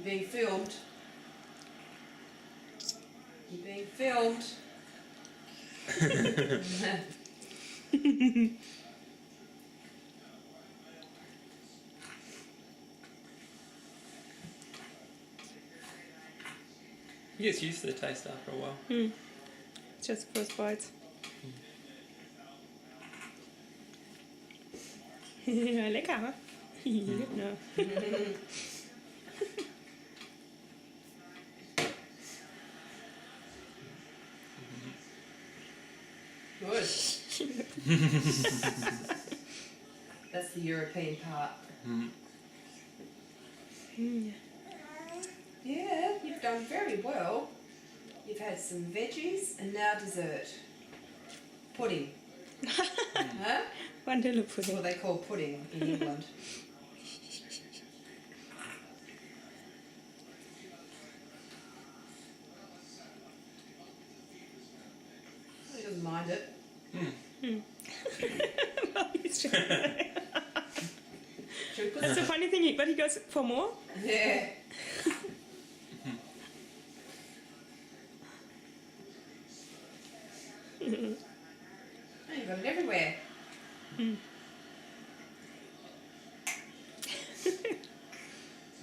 being filmed. You're being filmed. He gets used to the taste after a while. It's just the first bites. Lecker, hva'? No. Good. That's the European part. Yeah, you've done very well. You've had some veggies and now dessert. Pudding. Huh? Vanilla That's pudding. what they call pudding in England. He doesn't mind it. Well, he's just- Should we put That's the funny thing, but he goes for more. Yeah. Oh, you've got it everywhere.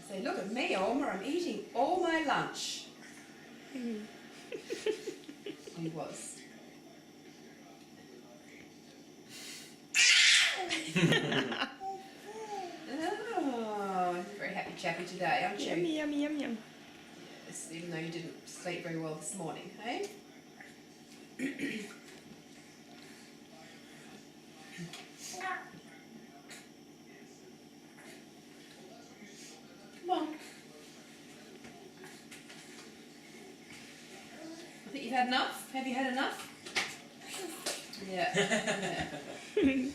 Say, look at me, Alma, I'm eating all my lunch. He was. Oh, he's a very happy chappy today, aren't you? Yummy, yummy, yum, yum. Yes, even though you didn't sleep very well this morning, hey? Come on. I think you've had enough. Have you had enough? Yeah. Yeah.